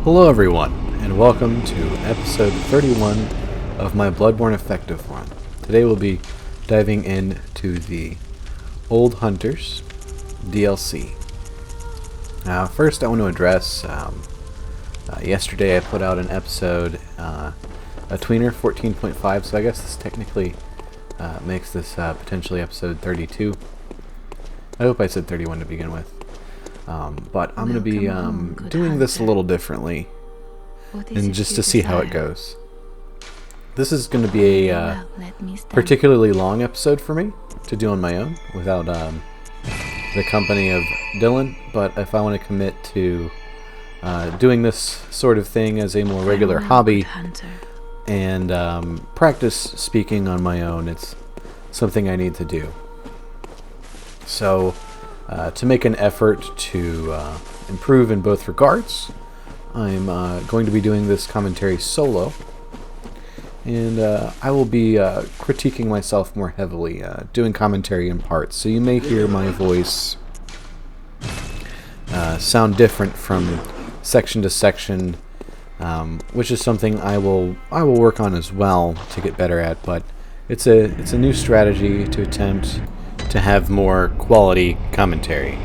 Hello everyone, and welcome to episode 31 of my Bloodborne Effective Run. Today we'll be diving into the Old Hunters DLC. First I want to address, yesterday I put out an episode, a tweener, 14.5, so I guess this technically makes this potentially episode 32. I hope I said 31 to begin with. But I'm going to be doing this a little differently, and just to see how it goes. This is going to be a particularly long episode for me to do on my own without the company of Dylan, but if I want to commit to doing this sort of thing as a more regular hobby and practice speaking on my own, it's something I need to do. So to make an effort to improve in both regards, I'm going to be doing this commentary solo, and I will be critiquing myself more heavily, doing commentary in parts, so you may hear my voice sound different from section to section, which is something I will work on as well to get better at, but it's a new strategy to attempt to have more quality commentary.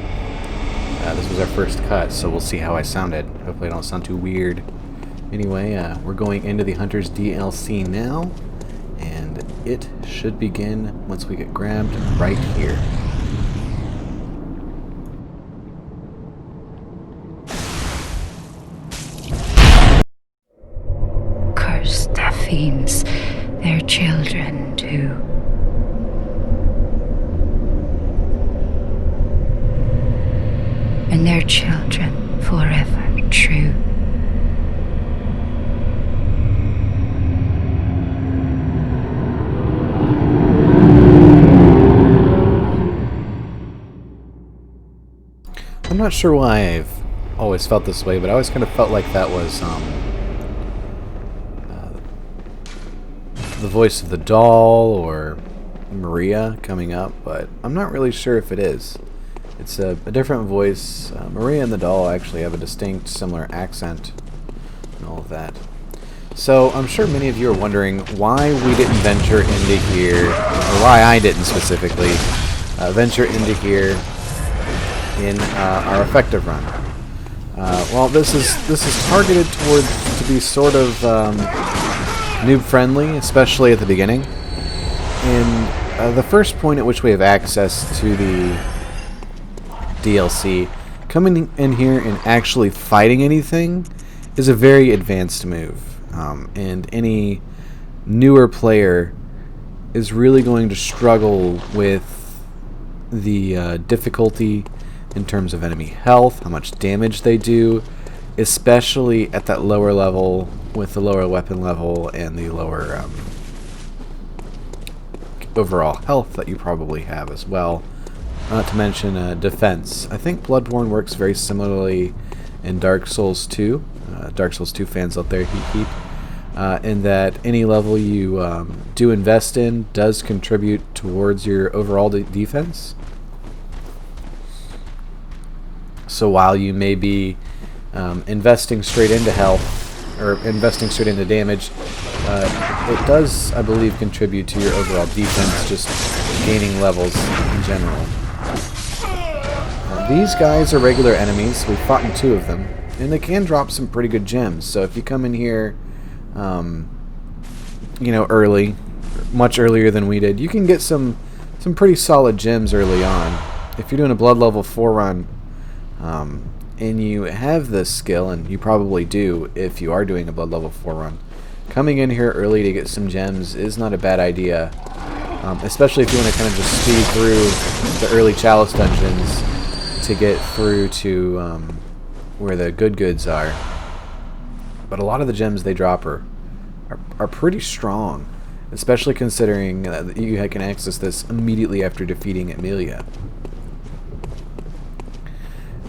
This was our first cut, so we'll see how I sounded. Hopefully I don't sound too weird. Anyway, we're going into the Hunters DLC now, and it should begin once we get grabbed right here. Cursed Taphims, their children too. And their children forever true. I'm not sure why I've always felt this way, but I always kind of felt like that was the voice of the doll or Maria coming up, but I'm not really sure if it is. It's a different voice. Maria and the doll actually have a distinct, similar accent and all of that. So I'm sure many of you are wondering why we didn't venture into here, or why I didn't specifically venture into here in our effective run. Well, this is targeted towards to be sort of noob friendly, especially at the beginning. And the first point at which we have access to the DLC, coming in here and actually fighting anything is a very advanced move, and any newer player is really going to struggle with the difficulty in terms of enemy health, how much damage they do, especially at that lower level with the lower weapon level and the lower overall health that you probably have as well. Not to mention defense. I think Bloodborne works very similarly in Dark Souls 2. Dark Souls 2 fans out there, heap. In that any level you do invest in does contribute towards your overall defense. So while you may be investing straight into health, or investing straight into damage, it does, I believe, contribute to your overall defense, just gaining levels in general. These guys are regular enemies. We fought in 2 of them, and they can drop some pretty good gems. So if you come in here, early, much earlier than we did, you can get some pretty solid gems early on. If you're doing a Blood Level 4 run, and you have this skill, and you probably do if you are doing a Blood Level 4 run, coming in here early to get some gems is not a bad idea, especially if you want to kind of just speed through the early Chalice dungeons to get through to where the good goods are. But a lot of the gems they drop are pretty strong, especially considering that you can access this immediately after defeating Amelia.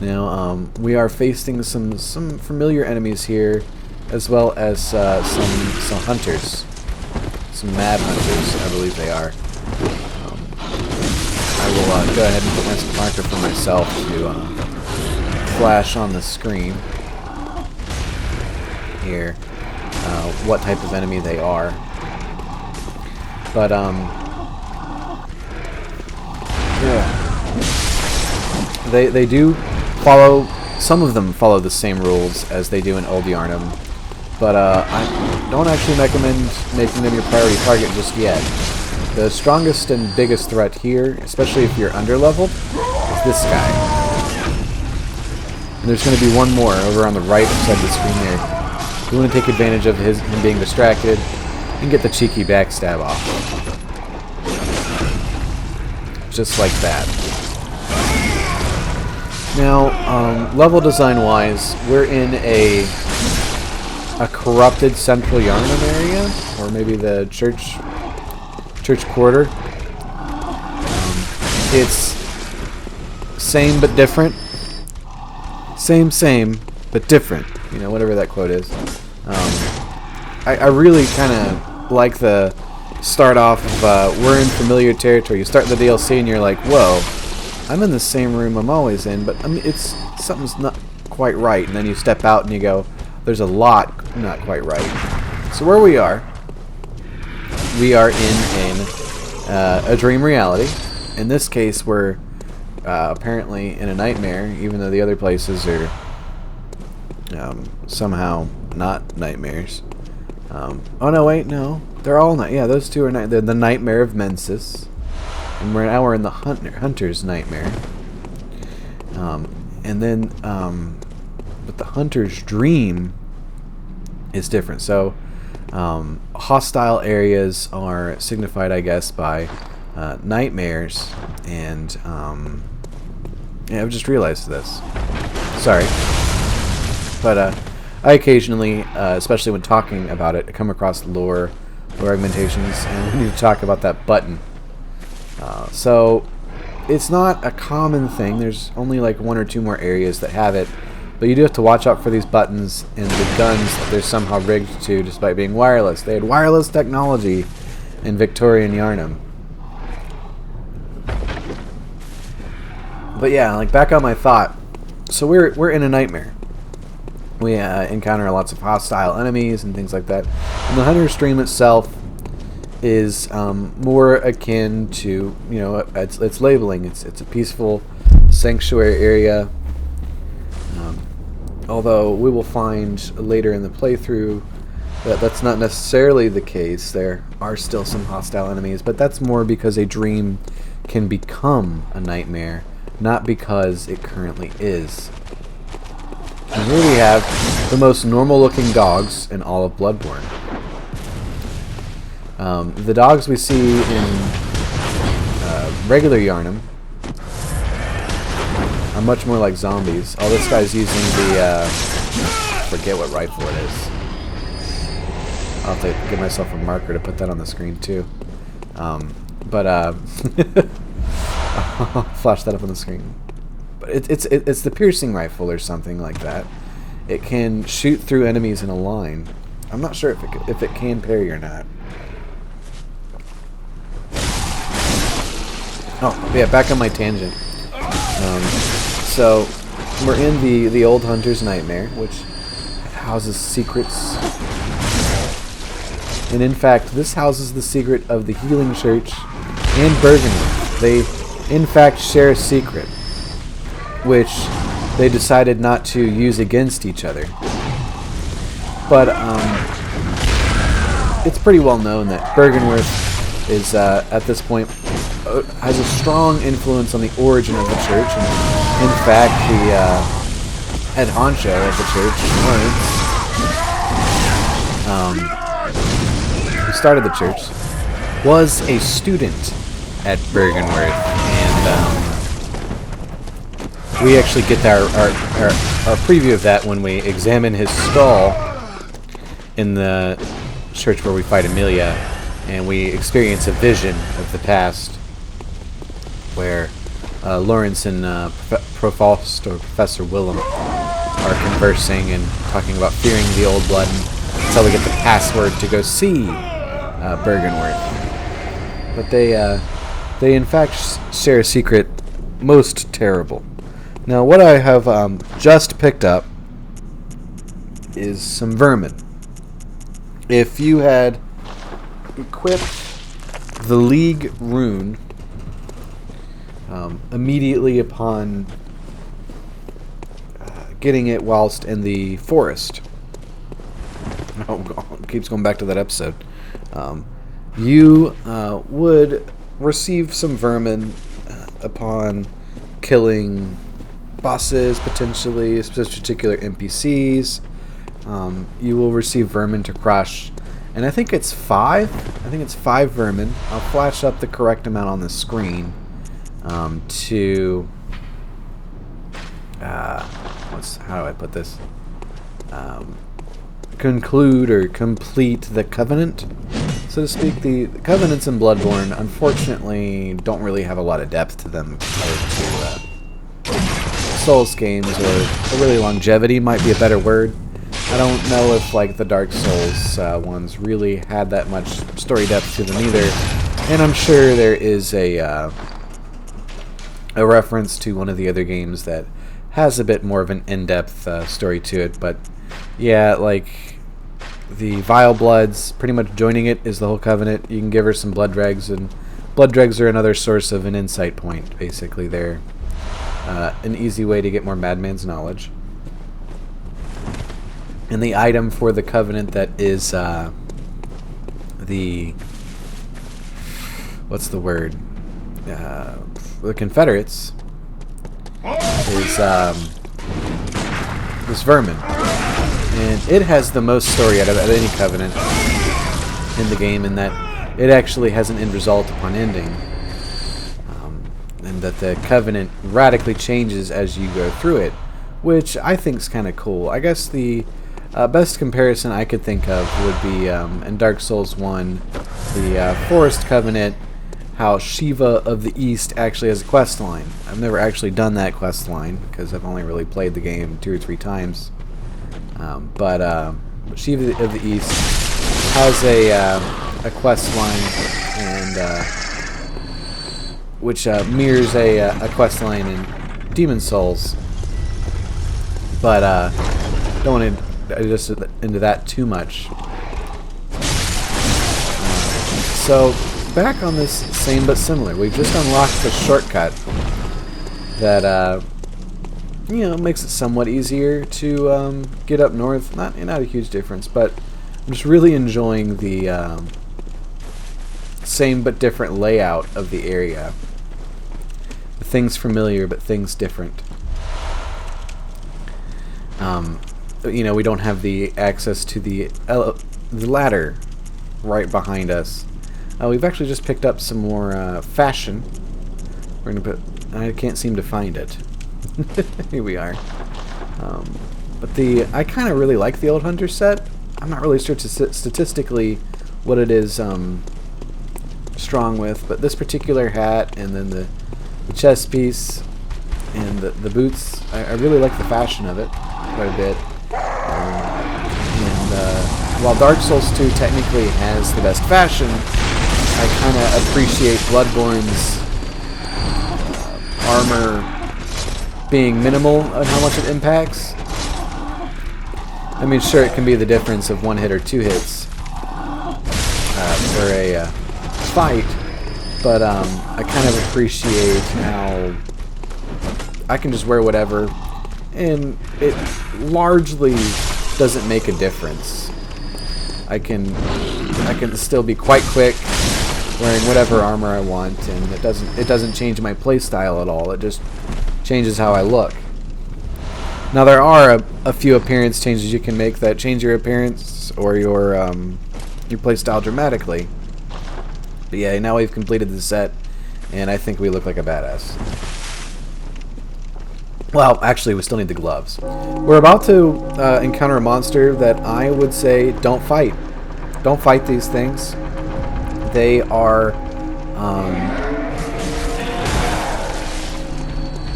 Now we are facing some familiar enemies here, as well as some hunters, some mad hunters, I believe they are. I will go ahead and put my marker for myself to flash on the screen. here what type of enemy they are. But yeah, they do follow. Some of them follow the same rules as they do in Old Yarnum, but I don't actually recommend making them your priority target just yet. The strongest and biggest threat here, especially if you're underleveled, is this guy. And there's going to be one more over on the right side of the screen there. You want to take advantage of him being distracted and get the cheeky backstab off. Just like that. Now, level design-wise, we're in a corrupted Central Yarnum area, or maybe the church quarter. It's same but different. Same but different. You know, whatever that quote is. I really kind of like the start off of we're in familiar territory. You start the DLC and you're like, whoa, I'm in the same room I'm always in, but I mean, something's not quite right. And then you step out and you go, there's a lot not quite right. So where we are in a dream reality. In this case, we're apparently in a nightmare, even though the other places are somehow not nightmares. Oh no, wait, no, they're all night. Yeah, those two are they're the nightmare of Mensis, and we're in the hunter's nightmare. And then, but the hunter's dream is different. So, hostile areas are signified, I guess, by nightmares, and yeah, I've just realized this. Sorry, but I occasionally, especially when talking about it, come across lore augmentations, and we need to talk about that button. So it's not a common thing. There's only like one or two more areas that have it, but you do have to watch out for these buttons and the guns that they're somehow rigged to, despite being wireless. They had wireless technology in Victorian Yarnum. But yeah, like back on my thought. So we're in a nightmare. We encounter lots of hostile enemies and things like that. And the hunter's dream itself is more akin to, you know, its labeling. It's a peaceful sanctuary area. Although we will find later in the playthrough that that's not necessarily the case. There are still some hostile enemies, but that's more because a dream can become a nightmare, not because it currently is. And here we have the most normal-looking dogs in all of Bloodborne. The dogs we see in regular Yarnum are much more like zombies. Oh, this guy's using the... I forget what rifle it is. I'll have to give myself a marker to put that on the screen, too. I'll flash that up on the screen. But it's the piercing rifle or something like that. It can shoot through enemies in a line. I'm not sure if it can parry or not. Oh yeah, back on my tangent. So we're in the old hunter's nightmare, which houses secrets. And in fact, this houses the secret of the Healing Church and Bergenworth. They in fact share a secret, which they decided not to use against each other. But it's pretty well known that Bergenworth is at this point has a strong influence on the origin of the church, and in fact the head honcho of the church, Lawrence, who started the church, was a student at Bergenworth, and we actually get our preview of that when we examine his skull in the church where we fight Amelia, and we experience a vision of the past where Lawrence and Provost or Professor Willem are conversing and talking about fearing the old blood, and that's how we get the password to go see Bergenworth. But they in fact share a secret most terrible. Now, what I have just picked up is some vermin. If you had equipped the League rune immediately upon getting it whilst in the forest, keeps going back to that episode, you would receive some vermin upon killing bosses, potentially, particular NPCs. You will receive vermin to crush, and I think it's 5. I think it's 5 vermin. I'll flash up the correct amount on the screen to how do I put this? Conclude or complete the covenant, so to speak. The covenants in Bloodborne, unfortunately, don't really have a lot of depth to them compared to Souls games, or really longevity might be a better word. I don't know if like the Dark Souls ones really had that much story depth to them either, and I'm sure there is a reference to one of the other games that has a bit more of an in-depth story to it. But yeah, like the Vile Bloods, pretty much joining it is the whole covenant. You can give her some blood dregs, and blood dregs are another source of an insight point. Basically, they're an easy way to get more Madman's knowledge. And the item for the covenant that is the what's the word? The Confederates is this vermin, and it has the most story out of any covenant in the game, in that it actually has an end result upon ending, and that the covenant radically changes as you go through it, which I think is kind of cool. I guess the best comparison I could think of would be in Dark Souls 1, the Forest Covenant, how Shiva of the East actually has a quest line. I've never actually done that quest line because I've only really played the game 2 or 3 times. But Shiva of the East has a quest line, and which mirrors a quest line in Demon Souls. But don't want to just into that too much. So back on this same but similar, we've just unlocked the shortcut that makes it somewhat easier to get up north. Not a huge difference, but I'm just really enjoying the same but different layout of the area. Things familiar, but things different. We don't have the access to the ladder right behind us. We've actually just picked up some more fashion. We're gonna put. I can't seem to find it. Here we are. But I kind of really like the Old Hunter set. I'm not really sure statistically what it is strong with, but this particular hat, and then the chest piece, and the boots, I really like the fashion of it quite a bit. While Dark Souls 2 technically has the best fashion, I kind of appreciate Bloodborne's armor being minimal on how much it impacts. I mean, sure, it can be the difference of 1 hit or 2 hits for a fight, but I kind of appreciate how I can just wear whatever, and it largely doesn't make a difference. I can still be quite quick wearing whatever armor I want, and it doesn't change my playstyle at all. It just changes how I look. Now there are a few appearance changes you can make that change your appearance or your playstyle dramatically. But yeah, now we've completed the set, and I think we look like a badass. Well, actually, we still need the gloves. We're about to encounter a monster that I would say don't fight. Don't fight these things. They are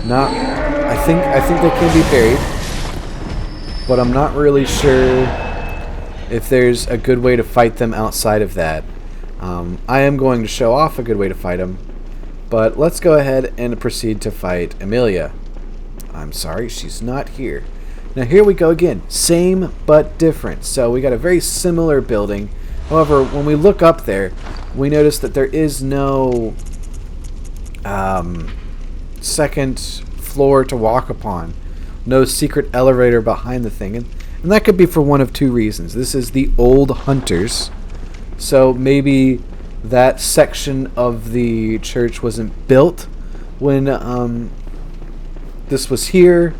not. I think they can be parried, but I'm not really sure if there's a good way to fight them outside of that. I am going to show off a good way to fight them, but let's go ahead and proceed to fight Amelia. I'm sorry, she's not here. Now here we go again. Same but different. So we got a very similar building. However, when we look up there, we notice that there is no second floor to walk upon. No secret elevator behind the thing. And that could be for one of two reasons. This is the Old Hunters. So maybe that section of the church wasn't built when this was here,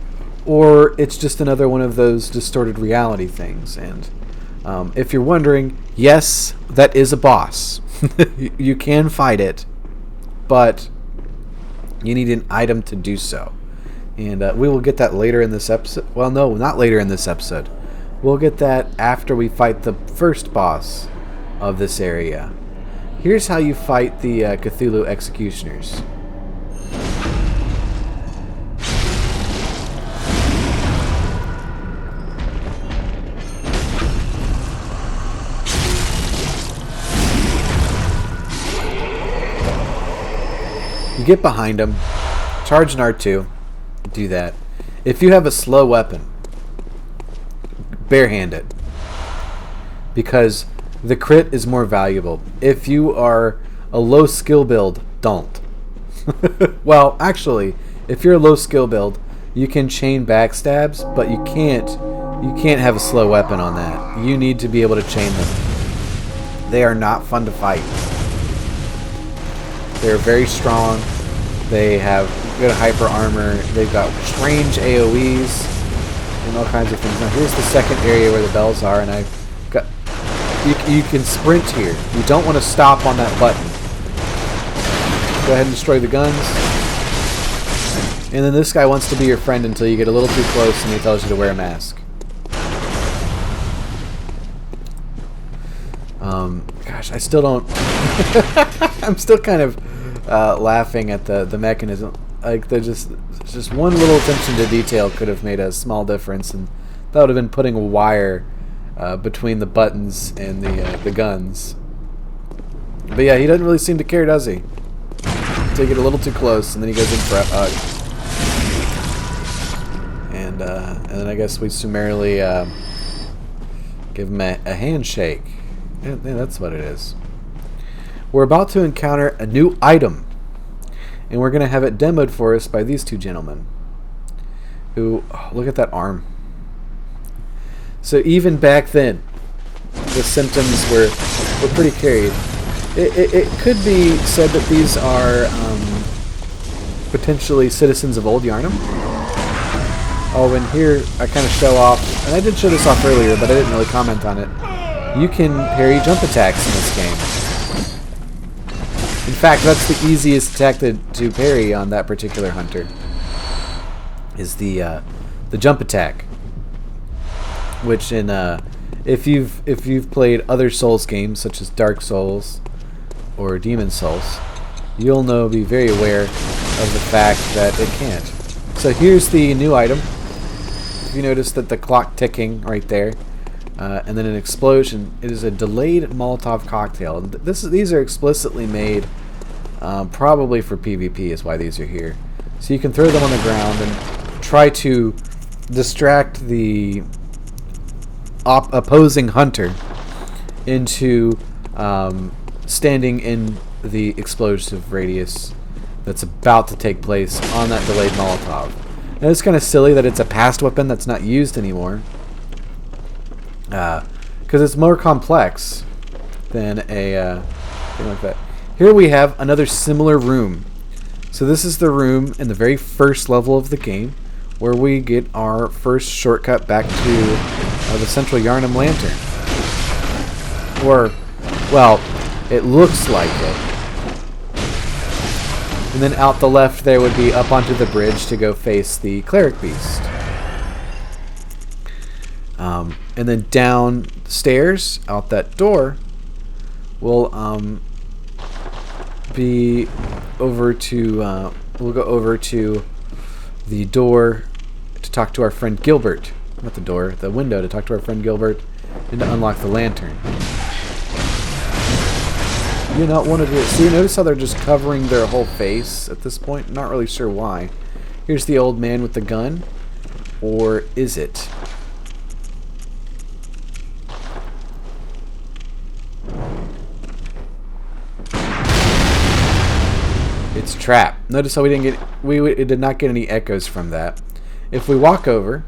or it's just another one of those distorted reality things. And if you're wondering, yes, that is a boss. You can fight it, but you need an item to do so. And we will get that later in this episode. Well, no, not later in this episode. We'll get that after we fight the first boss of this area. Here's how you fight the Cthulhu Executioners. You get behind them, charge an R2, do that. If you have a slow weapon, barehand it, because the crit is more valuable. If you are a low skill build, don't. Well, actually, if you're a low skill build, you can chain backstabs, but you can't have a slow weapon on that. You need to be able to chain them. They are not fun to fight. They're very strong. They have good hyper armor. They've got strange AoEs and all kinds of things. Now here's the second area where the bells are, and I've got. You can sprint here. You don't want to stop on that button. Go ahead and destroy the guns. And then this guy wants to be your friend until you get a little too close and he tells you to wear a mask. Gosh, I still don't. I'm still kind of laughing at the mechanism. Like, there's just one little attention to detail could have made a small difference, and that would have been putting a wire between the buttons and the guns. But yeah, he doesn't really seem to care, does he? Until you get a little too close, and then he goes in for a hug. And then I guess we summarily give him a handshake. Yeah, that's what it is. We're about to encounter a new item, and we're going to have it demoed for us by these two gentlemen. Who, oh, look at that arm. So even back then, the symptoms were pretty carried. It could be said that these are potentially citizens of Old Yarnum. Oh, and here I kind of show off, and I did show this off earlier, but I didn't really comment on it. You can parry jump attacks in this game. In fact, that's the easiest attack to parry on that particular hunter. Is the jump attack, which in if you've played other Souls games such as Dark Souls or Demon Souls, you'll be very aware of the fact that it can't. So here's the new item. You notice that the clock ticking right there, and then an explosion. It is a delayed Molotov cocktail. These are explicitly made, probably for PvP is why these are here. So you can throw them on the ground and try to distract the opposing hunter into standing in the explosive radius that's about to take place on that delayed Molotov. And it's kind of silly that it's a past weapon that's not used anymore, because it's more complex than a thing like that. Here we have another similar room. So this is the room in the very first level of the game where we get our first shortcut back to the Central Yarnum Lantern. Or, well, it looks like it. And then out the left there would be up onto the bridge to go face the Cleric Beast. And then downstairs, out that door, will be over to, we'll go over to the door to talk to our friend Gilbert. Not the door, the window to talk to our friend Gilbert and to unlock the lantern. You not want to do it. So you notice how they're just covering their whole face at this point? Not really sure why. Here's the old man with the gun. Or is it? It's a trap. Notice how we did not get any echoes from that. If we walk over,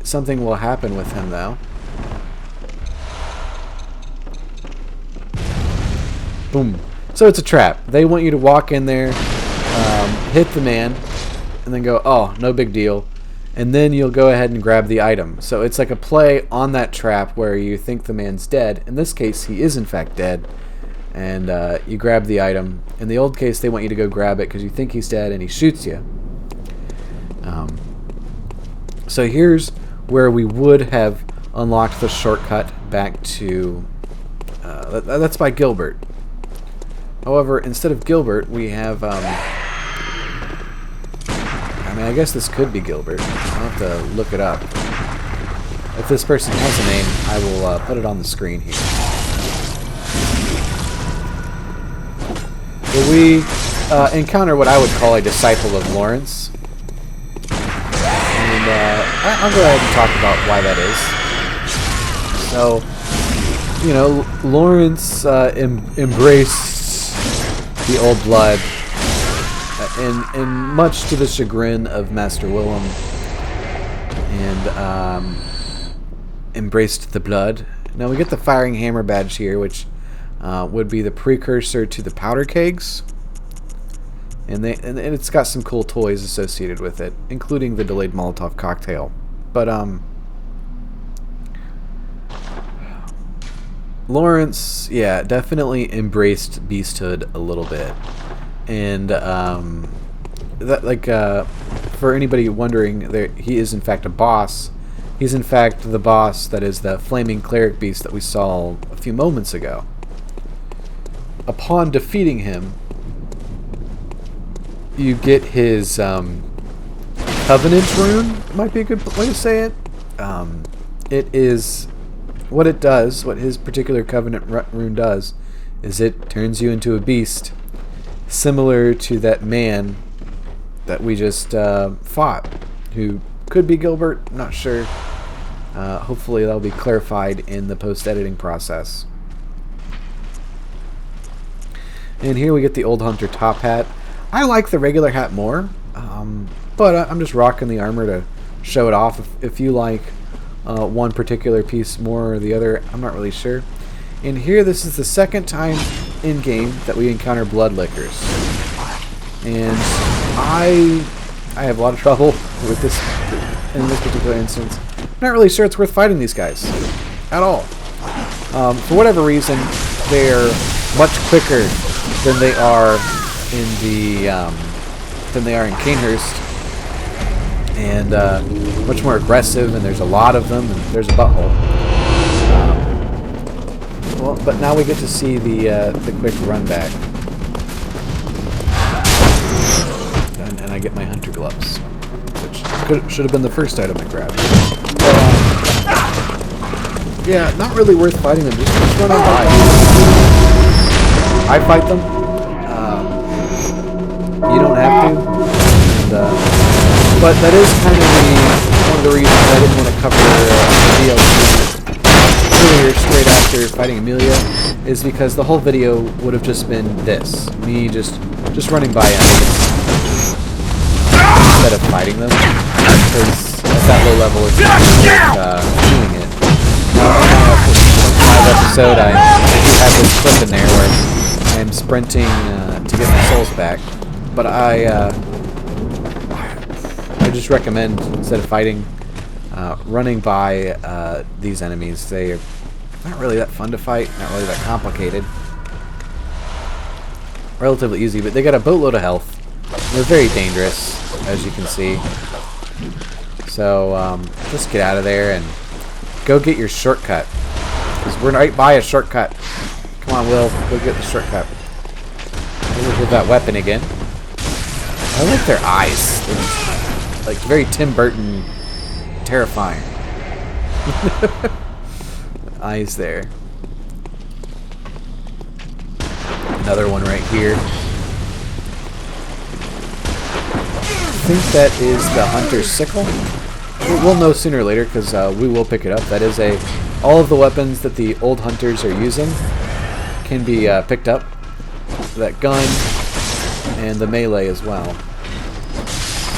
something will happen with him though. Boom. So it's a trap. They want you to walk in there, hit the man, and then go, oh, no big deal. And then you'll go ahead and grab the item. So it's like a play on that trap where you think the man's dead. In this case, he is in fact dead. And you grab the item. In the old case, they want you to go grab it because you think he's dead and he shoots you. So here's where we would have unlocked the shortcut back to... that's by Gilbert. However, instead of Gilbert, we have... I mean, I guess this could be Gilbert. I'll have to look it up. If this person has a name, I will put it on the screen here. So we encounter what I would call a disciple of Lawrence. And I'll go ahead and talk about why that is. So, you know, Lawrence embraced the old blood, and much to the chagrin of Master Willem, and embraced the blood. Now we get the firing hammer badge here, which would be the precursor to the powder kegs, and it's got some cool toys associated with it, including the delayed Molotov cocktail. But Lawrence, yeah, definitely embraced beasthood a little bit. And that, like, for anybody wondering, he is in fact a boss. He's in fact the boss that is the flaming cleric beast that we saw a few moments ago. Upon defeating him, you get his covenant rune. Might be a good way to say it. It is what it does. What his particular covenant rune does is it turns you into a beast, similar to that man that we just fought, who could be Gilbert, I'm not sure. Hopefully that'll be clarified in the post-editing process. And here we get the Old Hunter top hat. I like the regular hat more, but I'm just rocking the armor to show it off. If you like one particular piece more or the other, I'm not really sure. And here, this is the second time in-game that we encounter blood lickers. And I have a lot of trouble with this in this particular instance. I'm not really sure it's worth fighting these guys at all. For whatever reason, they're much quicker than they are in the in Canehurst, and much more aggressive. And there's a lot of them, and there's a butthole. Well, but now we get to see the quick run back. And I get my hunter gloves, which should have been the first item I grabbed. Yeah, not really worth fighting them, just run on by. I fight them. You don't have to. And, but that is kind of one of the reasons I didn't want to cover DLC earlier, straight after fighting Amelia, is because the whole video would have just been this. Me just running by enemies instead of fighting them. Because at that low level it's not worth doing it. Now, in the episode I do have this clip in there where I'm sprinting to get my souls back. But I just recommend, instead of fighting, running by these enemies. They're not really that fun to fight, not really that complicated. Relatively easy, but they got a boatload of health. They're very dangerous, as you can see. So just get out of there and go get your shortcut. Because we're right by a shortcut. Come on, Will, go get the shortcut. With that weapon again. I like their eyes. They're like very Tim Burton, terrifying. Eyes there. Another one right here. think that is the hunter's sickle. We'll know sooner or later because we will pick it up. That is all of the weapons that the old hunters are using can be picked up. That gun and the melee as well.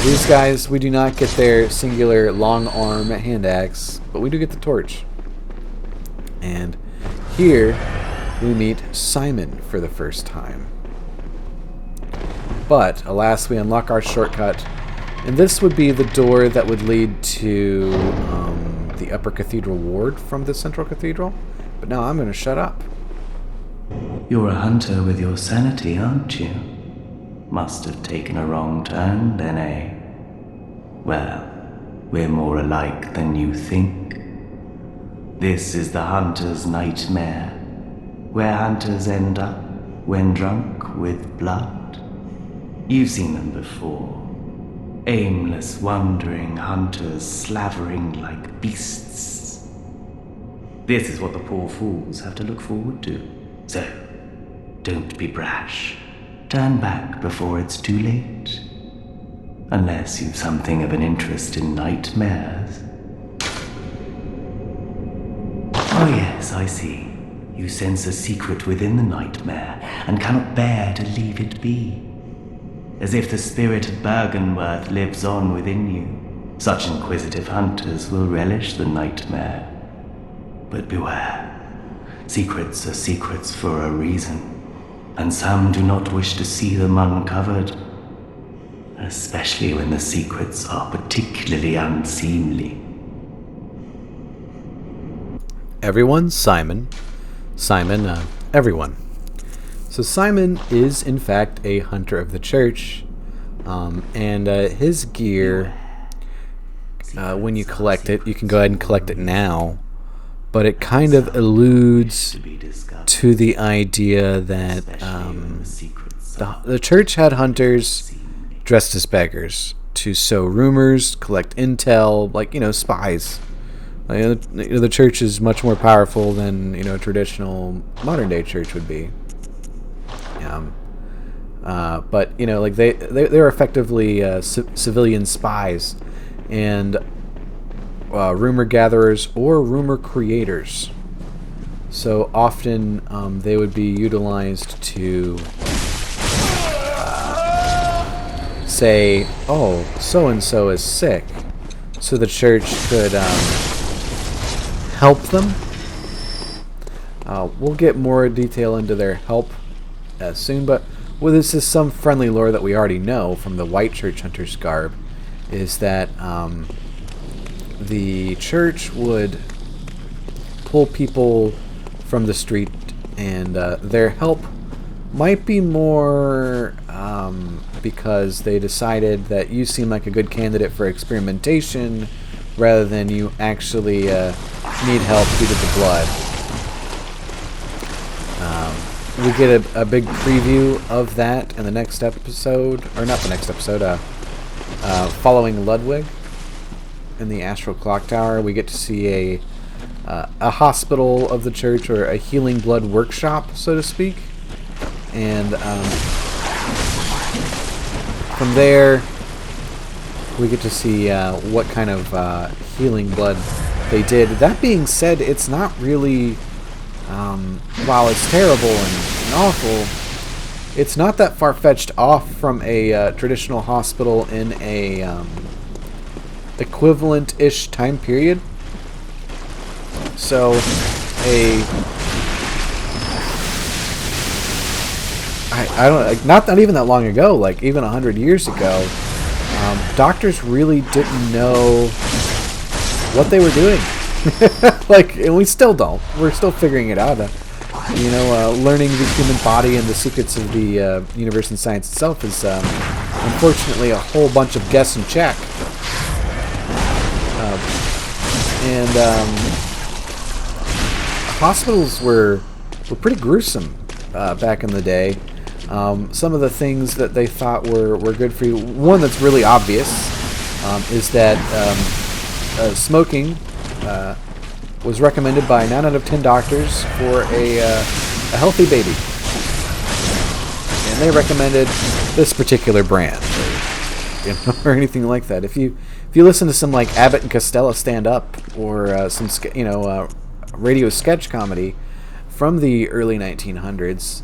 These guys, we do not get their singular long arm hand axe, but we do get the torch. And here we meet Simon for the first time. But alas, we unlock our shortcut, and this would be the door that would lead to the upper cathedral ward from the central cathedral. But now I'm going to shut up. You're a hunter with your sanity, aren't you? Must have taken a wrong turn, then, eh? Well, we're more alike than you think. This is the hunter's nightmare, where hunters end up when drunk with blood. You've seen them before. Aimless, wandering hunters slavering like beasts. This is what the poor fools have to look forward to. So, don't be brash. Turn back before it's too late. Unless you've something of an interest in nightmares. Oh yes, I see. You sense a secret within the nightmare and cannot bear to leave it be. As if the spirit of Bergenworth lives on within you. Such inquisitive hunters will relish the nightmare. But beware. Secrets are secrets for a reason. And some do not wish to see them uncovered. Especially when the secrets are particularly unseemly. Everyone, Simon, everyone. So Simon is, in fact, a hunter of the church, and his gear, when you collect it, you can go ahead and collect it now, but it kind of alludes to the idea that the church had hunters dressed as beggars to sow rumors, collect intel, like, spies. The church is much more powerful than a traditional modern day church would be. But they're effectively civilian spies and rumor gatherers or rumor creators. So often they would be utilized to say, "Oh, so and so is sick," so the church could help them. We'll get more detail into their help soon, but this is some friendly lore that we already know from the White Church Hunter's garb, is that the church would pull people from the street, and their help might be more because they decided that you seem like a good candidate for experimentation rather than you actually need help due to the blood. We get a big preview of that in the next episode, or not the next episode, following Ludwig in the Astral Clock Tower. We get to see a hospital of the church, or a healing blood workshop, so to speak. And from there, we get to see what kind of healing blood they did. That being said, it's not really, while it's terrible and awful, it's not that far-fetched off from a traditional hospital in a equivalent-ish time period. So, I don't, not even that long ago, like even 100 years ago, doctors really didn't know what they were doing. And we still don't. We're still figuring it out. Learning the human body and the secrets of the universe and science itself is, unfortunately, a whole bunch of guess and check. Hospitals were pretty gruesome back in the day. Some of the things that they thought were good for you. One that's really obvious is that smoking was recommended by 9 out of 10 doctors for a healthy baby. And they recommended this particular brand. or anything like that. If you listen to some like Abbott and Costello stand up or some radio sketch comedy from the early 1900s,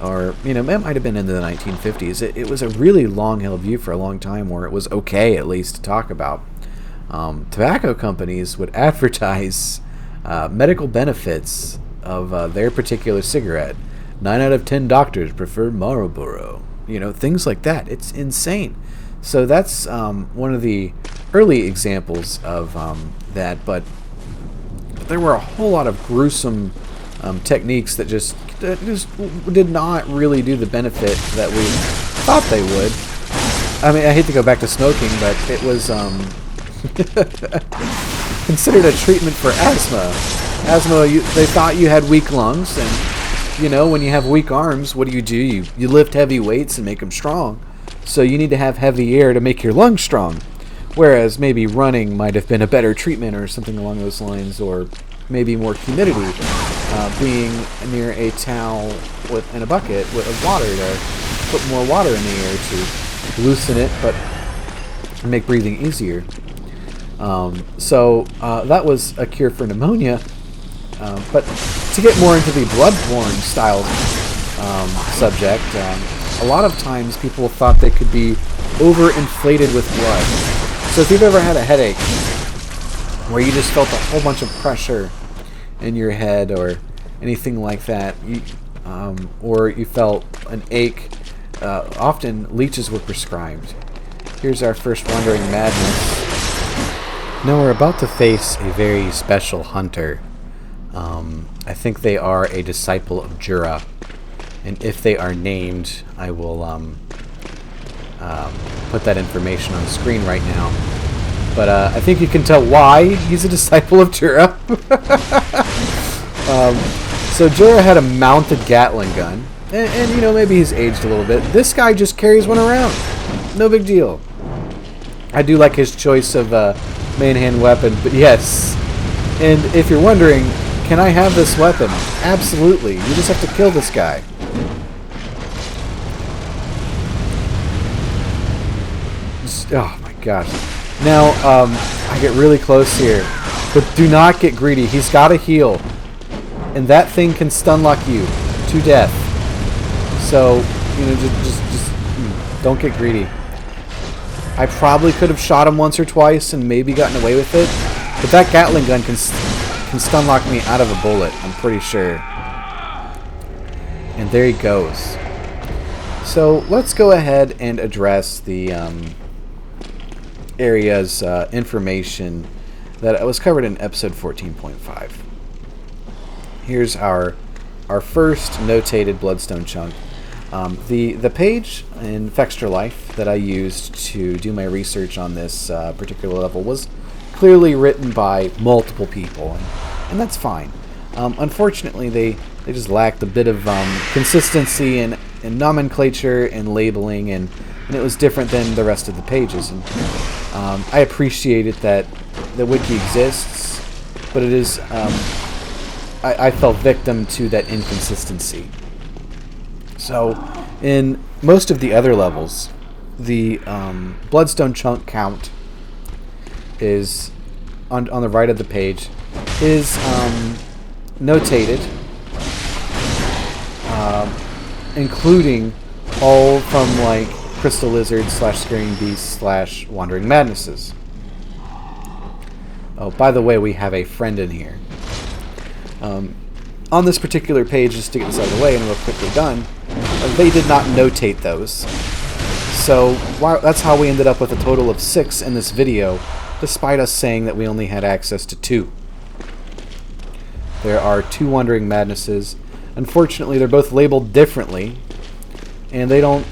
or it might have been into the 1950s. It was a really long-held view for a long time, where it was okay at least to talk about. Tobacco companies would advertise medical benefits of their particular cigarette. 9 out of 10 doctors prefer Marlboro. Things like that. It's insane. So that's one of the early examples of that. But there were a whole lot of gruesome techniques that just did not really do the benefit that we thought they would. I mean, I hate to go back to smoking, but it was considered a treatment for asthma. They thought you had weak lungs, and when you have weak arms, what do? You lift heavy weights and make them strong. So you need to have heavy air to make your lungs strong. Whereas maybe running might have been a better treatment or something along those lines, or maybe more humidity, being near a towel and a bucket of water to put more water in the air to loosen it, but make breathing easier. So that was a cure for pneumonia. But to get more into the Bloodborne style subject, a lot of times people thought they could be overinflated with blood. So if you've ever had a headache where you just felt a whole bunch of pressure in your head or anything like that, or you felt an ache, often leeches were prescribed. Here's our first Wandering Madness. Now we're about to face a very special hunter. I think they are a disciple of Jura, and if they are named, I will put that information on the screen right now. But I think you can tell why he's a disciple of Jura. So Jura had a mounted Gatling gun, and maybe he's aged a little bit. This guy just carries one around, no big deal. I do like his choice of main hand weapon, but yes. And if you're wondering, can I have this weapon? Absolutely. You just have to kill this guy. Oh my gosh. Now, I get really close here. But do not get greedy. He's got to heal. And that thing can stun lock you to death. So, just don't get greedy. I probably could have shot him once or twice and maybe gotten away with it. But that Gatling gun can stun lock me out of a bullet, I'm pretty sure. And there he goes. So let's go ahead and address the area's information that was covered in episode 14.5. Here's our first notated bloodstone chunk. The page in Fextra Life that I used to do my research on this particular level was clearly written by multiple people, and that's fine. Unfortunately, they just lacked a bit of consistency in nomenclature and labeling, and it was different than the rest of the pages. And I appreciate it that the wiki exists, but it is I fell victim to that inconsistency. So, in most of the other levels, the bloodstone chunk count is on the right of the page is notated, including all from like Crystal Lizards / Scaring Beasts / Wandering Madnesses. Oh, by the way, we have a friend in here. On this particular page, just to get this out of the way and real quickly done, they did not notate those. So that's how we ended up with a total of 6 in this video, despite us saying that we only had access to 2. There are 2 Wandering Madnesses. Unfortunately, they're both labeled differently, and they don't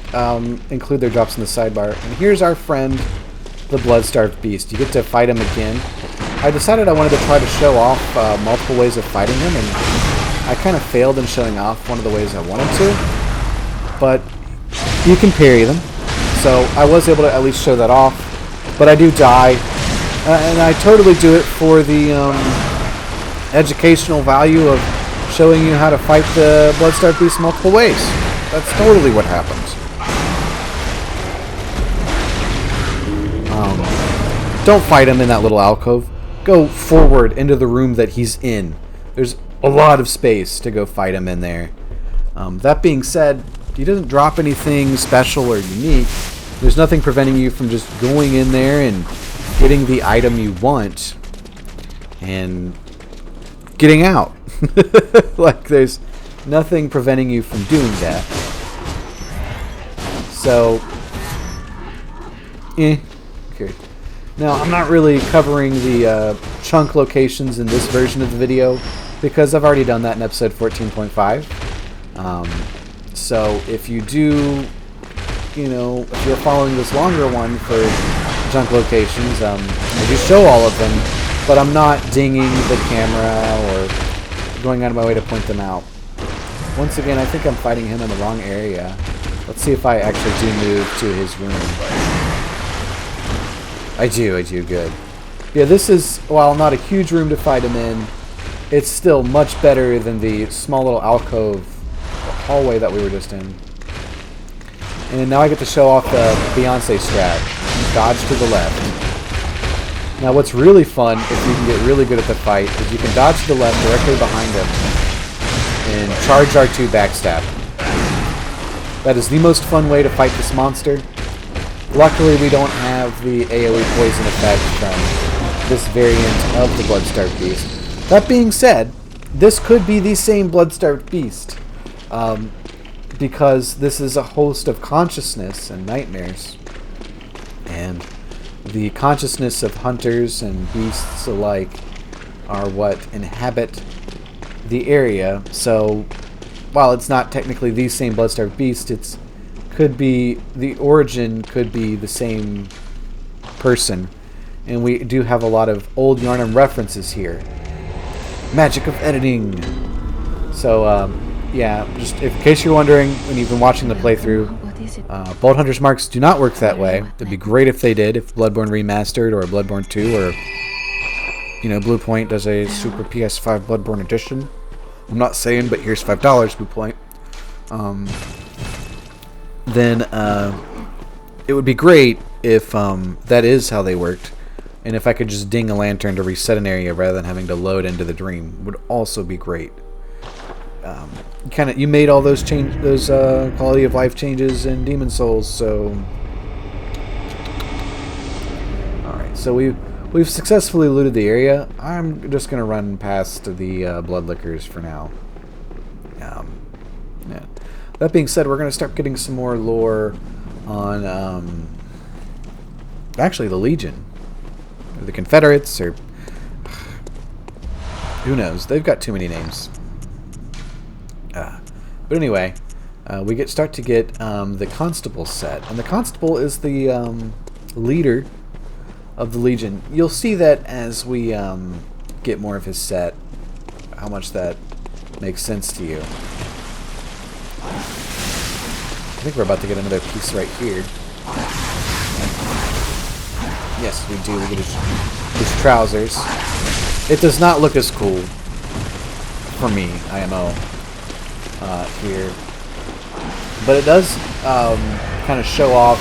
include their drops in the sidebar. And here's our friend, the Blood-Starved Beast. You get to fight him again. I decided I wanted to try to show off multiple ways of fighting him, and I kind of failed in showing off one of the ways I wanted to. But you can parry them, so I was able to at least show that off. But I do die, and I totally do it for the educational value of showing you how to fight the Blood-Starved Beast multiple ways. That's totally what happens. don't fight him in that little alcove. Go forward into the room that he's in. There's a lot of space to go fight him in there. That being said, he doesn't drop anything special or unique. There's nothing preventing you from just going in there and getting the item you want and getting out. Like, there's nothing preventing you from doing that. So, okay. Now, I'm not really covering the chunk locations in this version of the video because I've already done that in episode 14.5. So, if you do, if you're following this longer one for chunk locations, I do show all of them, but I'm not dinging the camera or going out of my way to point them out. Once again, I think I'm fighting him in the wrong area. Let's see if I actually do move to his room. I do, good. Yeah, this is, while not a huge room to fight him in, it's still much better than the small little alcove hallway that we were just in. And now I get to show off the Beyonce strat. Dodge to the left. Now what's really fun, if you can get really good at the fight, is you can dodge to the left directly behind him and charge R2 backstab. That is the most fun way to fight this monster. Luckily we don't have the AoE poison effect from this variant of the Bloodstarved Beast. That being said, this could be the same Bloodstarved Beast. Because this is a host of consciousness and nightmares. And the consciousness of hunters and beasts alike are what inhabit the area. So, while it's not technically the same Bloodstarved Beast, the origin could be the same person. And we do have a lot of old Yharnam references here. Magic of editing. So, yeah, just in case you're wondering when you've been watching the playthrough, Bolt Hunter's marks do not work that way. It'd be great if they did, if Bloodborne Remastered or Bloodborne 2 or, Bluepoint does a Super PS5 Bloodborne edition. I'm not saying, but here's $5, Bluepoint. Then it would be great if that is how they worked, and if I could just ding a lantern to reset an area rather than having to load into the dream would also be great. You made all those quality of life changes in Demon Souls, so alright, so we've successfully looted the area. I'm just gonna run past the blood liquors for now. Yeah. That being said, we're gonna start getting some more lore on actually the Legion, or the Confederates, or who knows? They've got too many names. But anyway, we start to get the Constable set, and the Constable is the leader of the Legion. You'll see that as we get more of his set, how much that makes sense to you. I think we're about to get another piece right here. Yes, we do. We get his trousers. It does not look as cool for me, IMO. Here, but it does kind of show off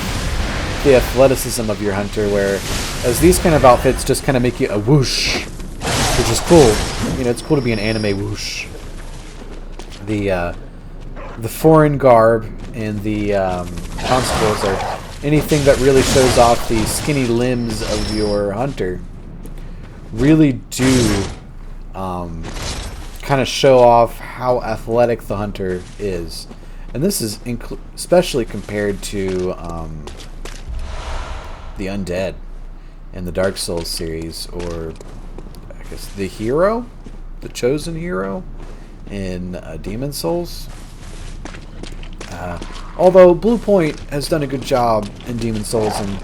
the athleticism of your hunter, where as these kind of outfits just kind of make you a whoosh, which is cool. It's cool to be an anime whoosh. The foreign garb and the constables are anything that really shows off the skinny limbs of your hunter. Really do kind of show off how athletic the hunter is, and this is especially compared to the undead in the Dark Souls series, or I guess the hero, the chosen hero in Demon Souls. Although Bluepoint has done a good job in Demon Souls, and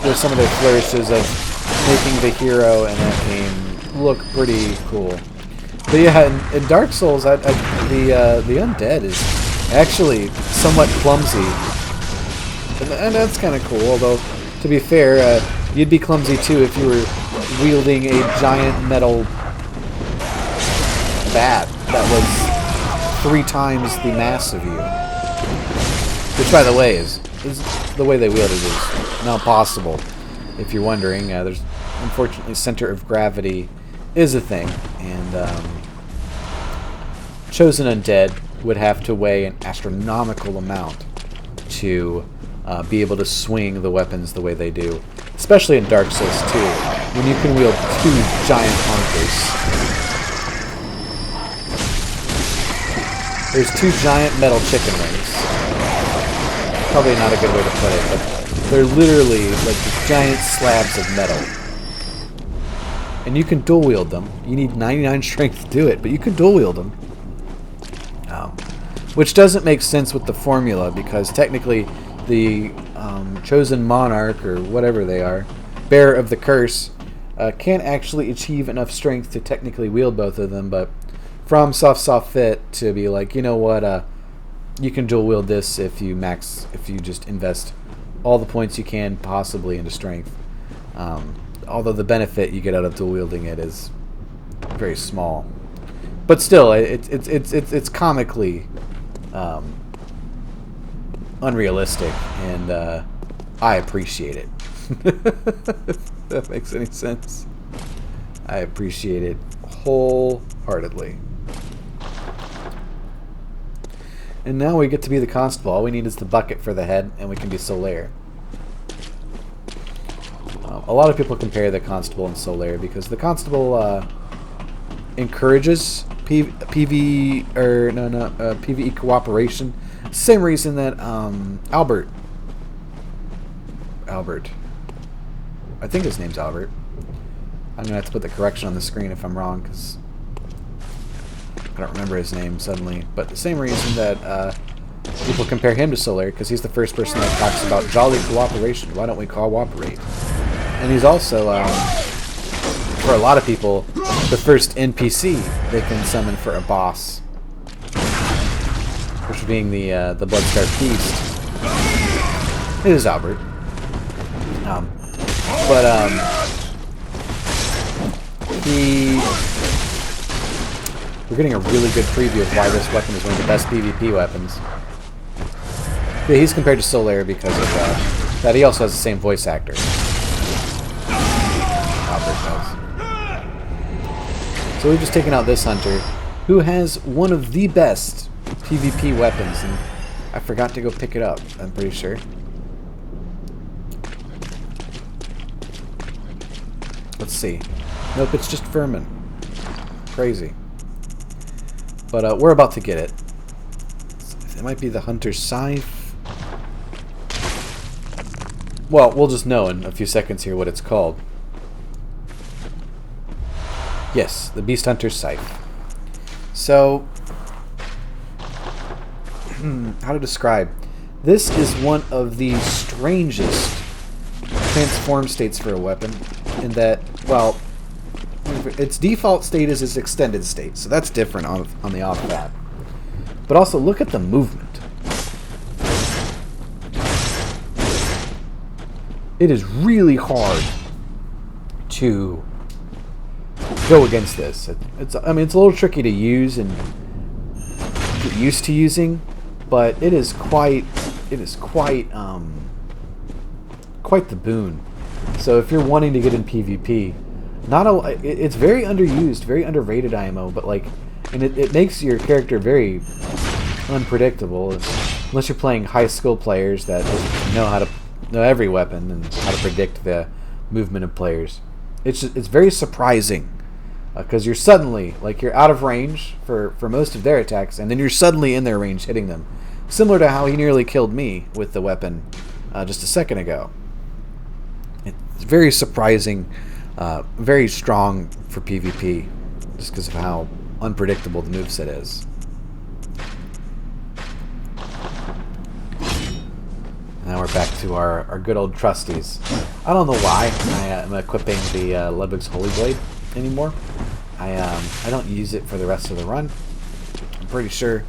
there's some of their flourishes of making the hero in that game look pretty cool. But yeah, in Dark Souls, the undead is actually somewhat clumsy, and that's kind of cool. Although, to be fair, you'd be clumsy too if you were wielding a giant metal bat that was 3 times the mass of you. Which, by the way, is the way they wield it is not possible. if you're wondering, there's unfortunately center of gravity is a thing, and chosen undead would have to weigh an astronomical amount to be able to swing the weapons the way they do, especially in Dark Souls 2, when you can wield 2 giant honkers. There's 2 giant metal chicken wings. Probably not a good way to put it, but they're literally like these giant slabs of metal. And you can dual wield them. You need 99 strength to do it, but you can dual wield them. Which doesn't make sense with the formula, because technically the chosen monarch, or whatever they are, bearer of the curse, can't actually achieve enough strength to technically wield both of them, but FromSoft saw fit to be like, you know what, you can dual wield this if you just invest all the points you can possibly into strength. Although the benefit you get out of dual wielding it is very small, but still, it's comically unrealistic, and I appreciate it. If that makes any sense, I appreciate it wholeheartedly. And now we get to be the constable. All we need is the bucket for the head, and we can be Solaire. A lot of people compare the constable and Solaire because the constable encourages PvE cooperation. Same reason that Albert, I think his name's Albert. I'm gonna have to put the correction on the screen if I'm wrong, because I don't remember his name suddenly. But the same reason that people compare him to Solaire, because he's the first person that talks about jolly cooperation. Why don't we cooperate? And he's also, for a lot of people, the first NPC they can summon for a boss, which being the Bloodscarred Beast. It is Albert. We're getting a really good preview of why this weapon is one of the best PvP weapons. Yeah, he's compared to Solaire because of that. He also has the same voice actor. Albert does. So we've just taken out this hunter, who has one of the best PvP weapons, and I forgot to go pick it up, I'm pretty sure. Let's see. Nope, it's just vermin. Crazy. But we're about to get it. It might be the Hunter's Scythe. Well, we'll just know in a few seconds here what it's called. Yes, the Beast Hunter's Scythe. So, how to describe? This is one of the strangest transform states for a weapon, in that, well, its default state is its extended state, so that's different on the off bat. But also, look at the movement. It is really hard to go against this. I mean, it's a little tricky to use and get used to using, but it is quite the boon. So if you're wanting to get in PvP, it's very underused, very underrated IMO, but and it makes your character very unpredictable unless you're playing high skill players that know how to know every weapon and how to predict the movement of players. It's very surprising because you're suddenly you're out of range for most of their attacks, and then you're suddenly in their range hitting them, similar to how he nearly killed me with the weapon just a second ago. It's very surprising. Very strong for PvP, just because of how unpredictable the moveset is. Now we're back to our good old trusties. I don't know why I'm equipping the Ludwig's Holy Blade anymore. I don't use it for the rest of the run. I'm pretty sure.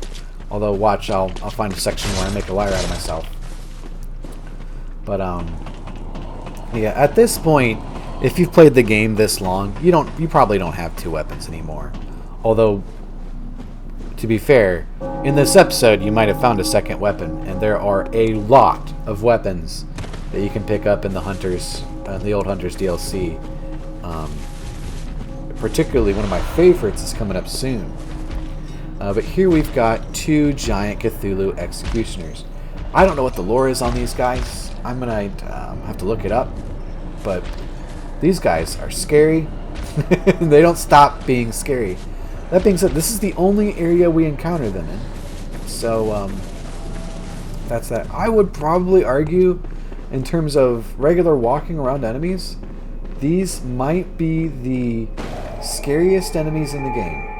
Although, watch, I'll find a section where I make a liar out of myself. But yeah, at this point, if you've played the game this long, you probably don't have 2 weapons anymore. Although, to be fair, in this episode you might have found a second weapon, and there are a lot of weapons that you can pick up in the Hunter's the Old Hunters DLC. Particularly one of my favorites is coming up soon. But here we've got 2 giant Cthulhu executioners. I don't know what the lore is on these guys. I'm gonna have to look it up. But these guys are scary. They don't stop being scary. That being said, this is the only area we encounter them in. So that's that. I would probably argue, in terms of regular walking around enemies, these might be the scariest enemies in the game.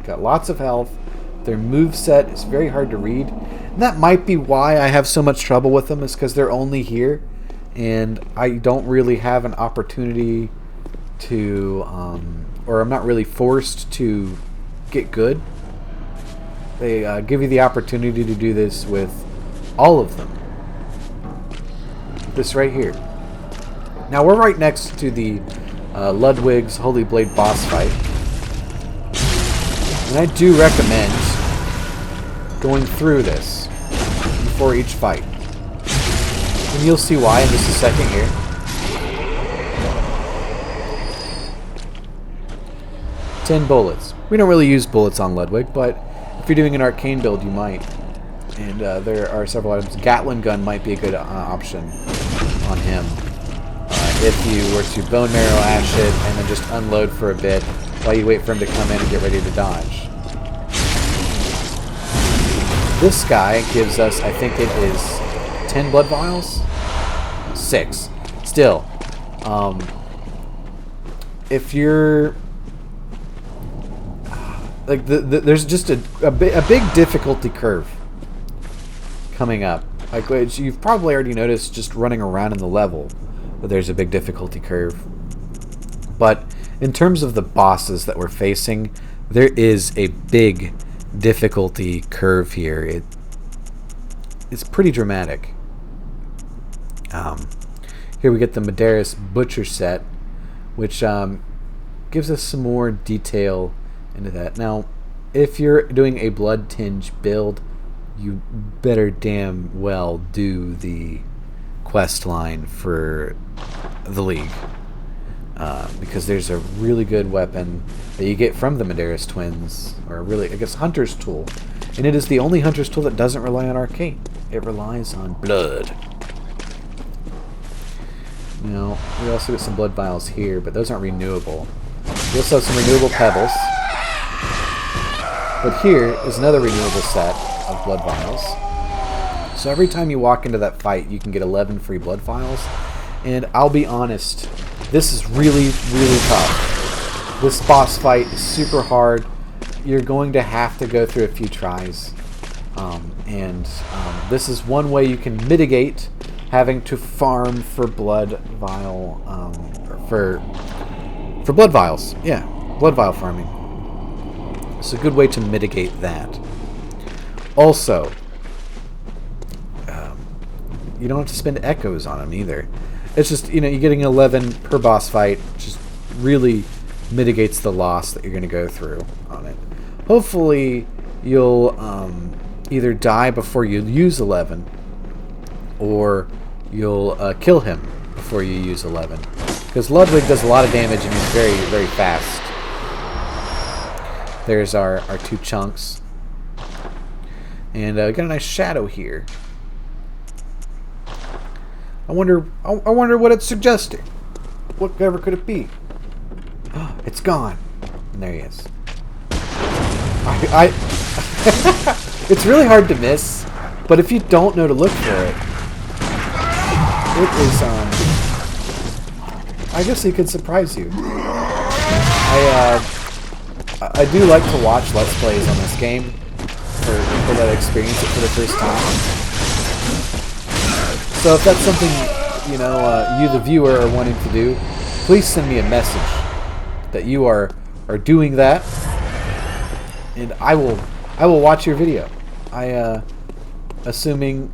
Got lots of health. Their moveset is very hard to read. And that might be why I have so much trouble with them, is because they're only here. And I don't really have an opportunity to, or I'm not really forced to get good. They give you the opportunity to do this with all of them. This right here. Now we're right next to the Ludwig's Holy Blade boss fight. And I do recommend going through this before each fight. And you'll see why in just a second here. "10 bullets. We don't really use bullets on Ludwig, but if you're doing an arcane build, you might. And there are several items. Gatling gun might be a good option on him. If you were to bone marrow ash it and then just unload for a bit while you wait for him to come in and get ready to dodge. This guy gives us, I think it is 10 blood vials? 6. Still, if you're like there's just a big difficulty curve coming up. Like, which you've probably already noticed just running around in the level, but there's a big difficulty curve. But in terms of the bosses that we're facing, there is a big difficulty curve here. It's pretty dramatic. Here we get the Medeiros Butcher set, which gives us some more detail into that. Now, if you're doing a blood tinge build, you better damn well do the quest line for the League. Because there's a really good weapon that you get from the Medeiros twins, or really, I guess, Hunter's Tool. And it is the only Hunter's Tool that doesn't rely on arcane. It relies on blood. Now, we also get some blood vials here, but those aren't renewable. We also have some renewable pebbles. But here is another renewable set of blood vials. So every time you walk into that fight, you can get 11 free blood vials. And I'll be honest, this is really, really tough. This boss fight is super hard. You're going to have to go through a few tries. This is one way you can mitigate having to farm for blood vial, for blood vials. Yeah, blood vial farming. It's a good way to mitigate that. Also, you don't have to spend echoes on them either. It's just, you're getting 11 per boss fight, just really mitigates the loss that you're going to go through on it. Hopefully, you'll either die before you use 11, or you'll kill him before you use 11. Because Ludwig does a lot of damage and he's very, very fast. There's our 2 chunks. And we got a nice shadow here. I wonder what it's suggesting. Whatever could it be? It's gone. And there he is. It's really hard to miss, but if you don't know to look for it, it is, I guess it could surprise you. I do like to watch Let's Plays on this game for people that experience it for the first time. So if that's something, you the viewer, are wanting to do, please send me a message that you are doing that, and I will watch your video. Assuming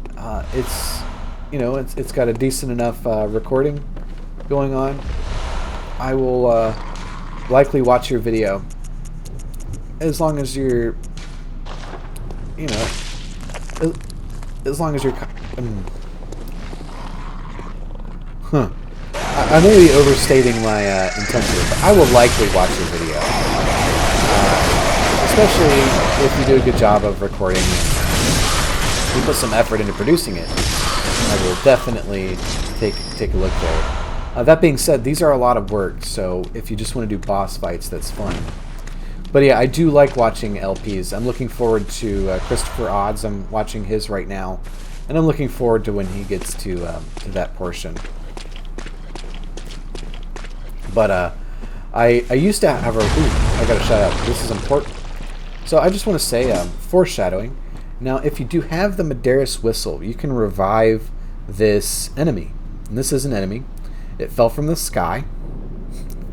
it's got a decent enough recording going on, I will likely watch your video, as long as you're, as long as you're. Huh. I may be overstating my intention, but I will likely watch your video. Especially if you do a good job of recording and you put some effort into producing it. I will definitely take a look there. That being said, these are a lot of work, so if you just want to do boss fights, that's fun. But yeah, I do like watching LPs. I'm looking forward to Christopher Odds. I'm watching his right now, and I'm looking forward to when he gets to that portion. But I used to have a... Ooh, I gotta shut up. This is important. So I just want to say, foreshadowing. Now, if you do have the Medeiros Whistle, you can revive this enemy. And this is an enemy. It fell from the sky.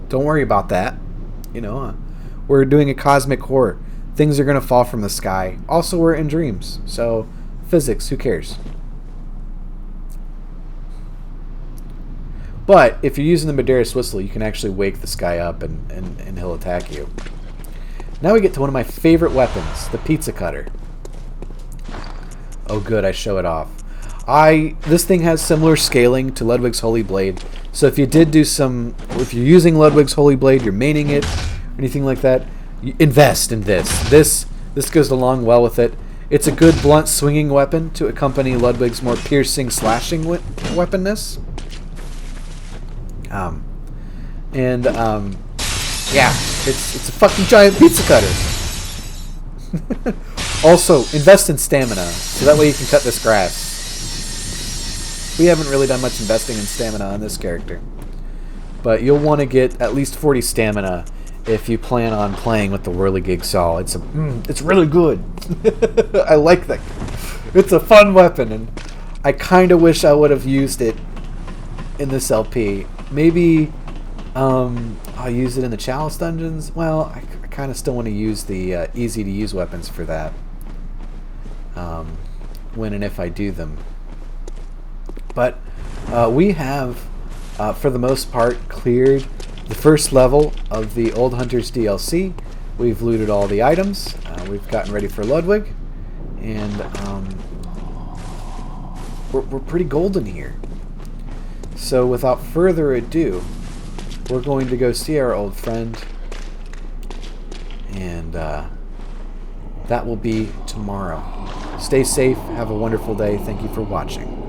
Don't worry about that. You know, we're doing a cosmic horror. Things are going to fall from the sky. Also, we're in dreams. So, physics, who cares? But, if you're using the Medeiros Whistle, you can actually wake this guy up and he'll attack you. Now we get to one of my favorite weapons, the Pizza Cutter. Oh good, I show it off. This thing has similar scaling to Ludwig's Holy Blade. So if you did do if you're using Ludwig's Holy Blade, you're maining it, or anything like that, invest in this. This goes along well with it. It's a good blunt swinging weapon to accompany Ludwig's more piercing slashing weaponness. Yeah, it's a fucking giant pizza cutter. Also, invest in stamina, so that way you can cut this grass. We haven't really done much investing in stamina on this character. But you'll want to get at least 40 stamina if you plan on playing with the Whirligig Saw. It's really good. I like that. It's a fun weapon, and I kind of wish I would have used it in this LP. Maybe I'll use it in the Chalice dungeons. Well, I kind of still want to use the easy-to-use weapons for that. When and if I do them. But we have, for the most part, cleared the first level of the Old Hunters DLC. We've looted all the items. We've gotten ready for Ludwig. And we're pretty golden here. So without further ado, we're going to go see our old friend. And that will be tomorrow. Stay safe. Have a wonderful day. Thank you for watching.